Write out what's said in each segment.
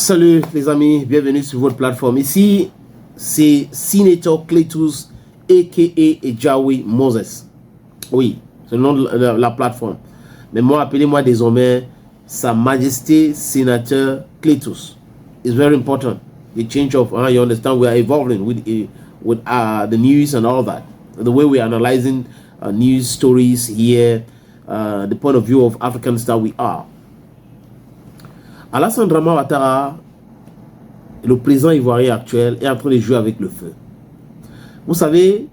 Salut les amis, bienvenue sur votre plateforme. Ici, c'est Senator Cletus, a.k.a. Ejawi Moses. Oui, c'est le nom de la plateforme. Mais moi, appelez-moi désormais Sa Majesté Sénateur Cletus. It's very important. The change of, you understand, we are evolving with the news and all that. The way we are analyzing news stories here, the point of view of Africans that we are. Alassane Dramane Ouattara, le président ivoirien actuel, est en train de jouer avec le feu. Vous savez,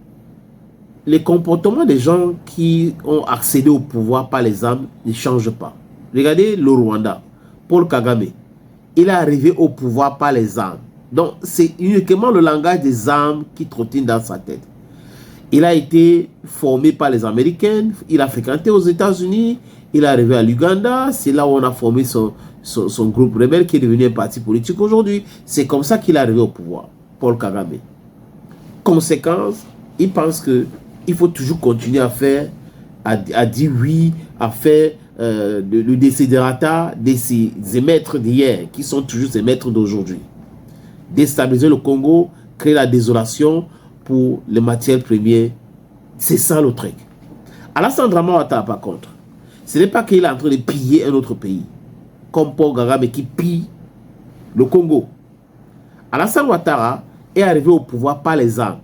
les comportements des gens qui ont accédé au pouvoir par les armes ne changent pas. Regardez le Rwanda, Paul Kagame, il est arrivé au pouvoir par les armes. Donc, c'est uniquement le langage des armes qui trottine dans sa tête. Il a été formé par les Américains, il a fréquenté aux États-Unis, il est arrivé à l'Uganda, c'est là où on a formé son groupe rebelle qui est devenu un parti politique aujourd'hui. C'est comme ça qu'il est arrivé au pouvoir, Paul Kagame. Conséquence, il pense qu'il faut toujours continuer à faire, à dire oui, à faire le décidérata de ces maîtres d'hier, qui sont toujours ces maîtres d'aujourd'hui. Déstabiliser le Congo, créer la désolation pour les matières premières. C'est ça le truc. Alassane Dramane Ouattara, par contre, ce n'est pas qu'il est en train de piller un autre pays, comme Paul Kagame qui pille le Congo. Alassane Ouattara est arrivé au pouvoir par les armes,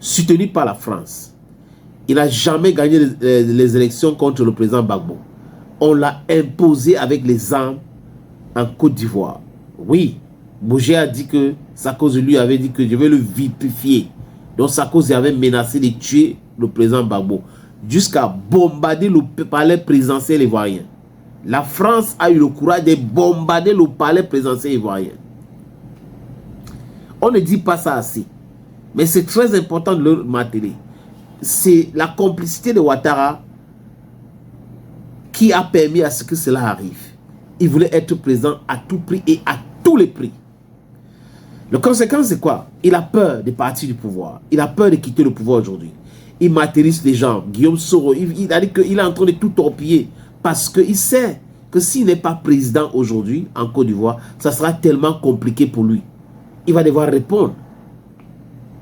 soutenu par la France. Il n'a jamais gagné les élections contre le président Gbagbo. On l'a imposé avec les armes en Côte d'Ivoire. Oui, Bouger a dit que Sarkozy lui avait dit que je vais le vitrifier. Donc Sarkozy avait menacé de tuer le président Gbagbo jusqu'à bombarder le palais présidentiel ivoirien. La France a eu le courage de bombarder le palais présidentiel ivoirien. On ne dit pas ça assez, mais c'est très important de le marteler. C'est la complicité de Ouattara qui a permis à ce que cela arrive. Il voulait être président à tout prix et à tous les prix. La conséquence, c'est quoi? Il a peur de partir du pouvoir. Il a peur de quitter le pouvoir aujourd'hui. Il martyrise les gens. Guillaume Soro, il a dit qu'il est en train de tout torpiller parce qu'il sait que s'il n'est pas président aujourd'hui en Côte d'Ivoire, ça sera tellement compliqué pour lui. Il va devoir répondre.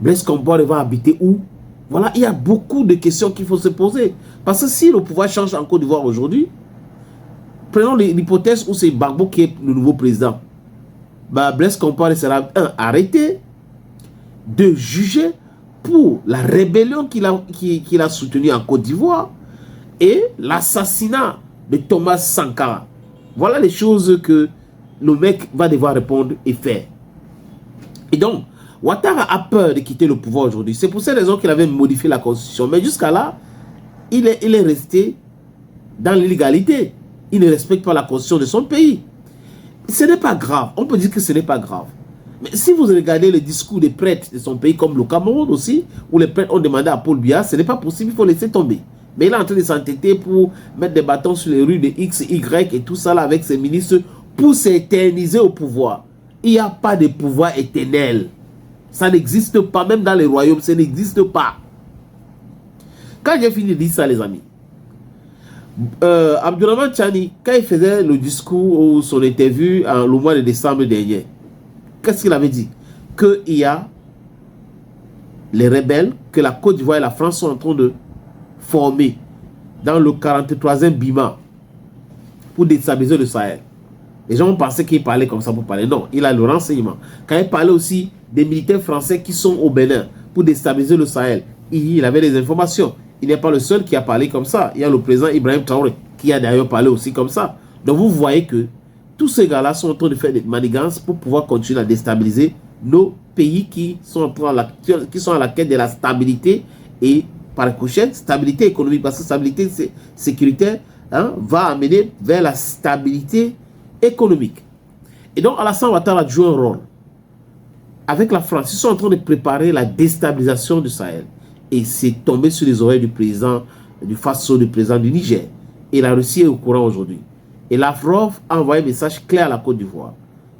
Blaise Compaoré va habiter où? Voilà, il y a beaucoup de questions qu'il faut se poser. Parce que si le pouvoir change en Côte d'Ivoire aujourd'hui, prenons l'hypothèse où c'est Gbagbo qui est le nouveau président. Blaise Compaoré sera arrêté, de juger pour la rébellion qu'il a soutenue en Côte d'Ivoire et l'assassinat de Thomas Sankara. Voilà les choses que le mec va devoir répondre et faire. Et donc, Ouattara a peur de quitter le pouvoir aujourd'hui. C'est pour cette raison qu'il avait modifié la constitution. Mais jusqu'à là, il est resté dans l'illégalité. Il ne respecte pas la constitution de son pays. Ce n'est pas grave. On peut dire que ce n'est pas grave. Mais si vous regardez le discours des prêtres de son pays, comme le Cameroun aussi, où les prêtres ont demandé à Paul Biya, ce n'est pas possible, il faut laisser tomber. Mais il est en train de s'entêter pour mettre des bâtons sur les rues de X, Y et tout ça là avec ses ministres pour s'éterniser au pouvoir. Il n'y a pas de pouvoir éternel. Ça n'existe pas, même dans les royaumes, ça n'existe pas. Quand j'ai fini de dire ça, les amis, Abdourahmane Tchani, quand il faisait le discours ou son interview le mois de décembre dernier, qu'est-ce qu'il avait dit? Qu'il y a les rebelles, que la Côte d'Ivoire et la France sont en train de former dans le 43e BIMA pour déstabiliser le Sahel. Les gens ont pensé qu'il parlait comme ça pour parler. Non, il a le renseignement. Quand il parlait aussi des militaires français qui sont au Bénin pour déstabiliser le Sahel, il avait des informations. Il n'est pas le seul qui a parlé comme ça. Il y a le président Ibrahim Traoré qui a d'ailleurs parlé aussi comme ça. Donc vous voyez que tous ces gars-là sont en train de faire des manigances pour pouvoir continuer à déstabiliser nos pays qui sont à la quête de la stabilité et par ricochet, stabilité économique. Parce que stabilité sécuritaire va amener vers la stabilité économique. Et donc Alassane Ouattara joue un rôle. Avec la France, ils sont en train de préparer la déstabilisation du Sahel. Et c'est tombé sur les oreilles du président du Faso, du président du Niger. Et la Russie est au courant aujourd'hui. Et Lavrov a envoyé un message clair à la Côte d'Ivoire.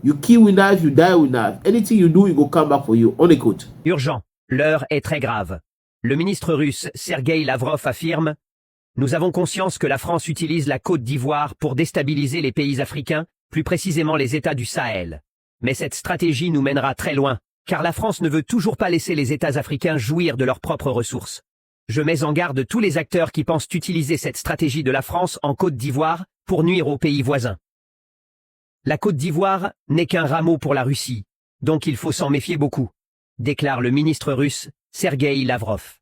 You kill with knife, you die with knife. Anything you do, it will come back for you. On écoute. Urgent. L'heure est très grave. Le ministre russe Sergueï Lavrov affirme « Nous avons conscience que la France utilise la Côte d'Ivoire pour déstabiliser les pays africains plus précisément les États du Sahel. Mais cette stratégie nous mènera très loin, car la France ne veut toujours pas laisser les États africains jouir de leurs propres ressources. Je mets en garde tous les acteurs qui pensent utiliser cette stratégie de la France en Côte d'Ivoire pour nuire aux pays voisins. La Côte d'Ivoire n'est qu'un rameau pour la Russie, donc il faut s'en méfier beaucoup, déclare le ministre russe Sergueï Lavrov.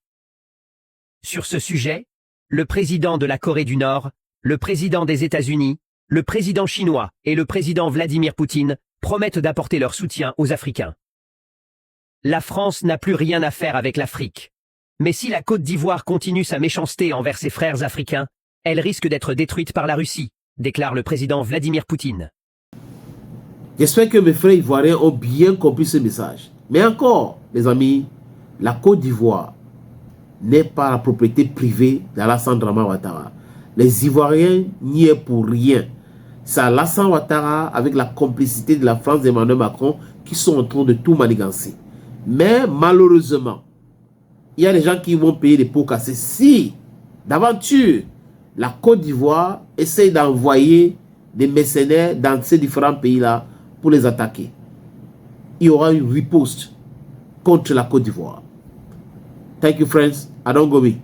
Sur ce sujet, le président de la Corée du Nord, le président des États-Unis, le président chinois et le président Vladimir Poutine promettent d'apporter leur soutien aux Africains. La France n'a plus rien à faire avec l'Afrique. Mais si la Côte d'Ivoire continue sa méchanceté envers ses frères africains, elle risque d'être détruite par la Russie, déclare le président Vladimir Poutine. J'espère que mes frères ivoiriens ont bien compris ce message. Mais encore, les amis, la Côte d'Ivoire n'est pas la propriété privée d'Alassane Dramane Ouattara. Les Ivoiriens n'y est pour rien. C'est Alassane Ouattara avec la complicité de la France d'Emmanuel Macron qui sont en train de tout manigancer. Mais malheureusement, il y a des gens qui vont payer les pots cassés. Si, d'aventure, la Côte d'Ivoire essaye d'envoyer des mercenaires dans ces différents pays-là pour les attaquer, il y aura une riposte contre la Côte d'Ivoire. Thank you, friends. I don't go me.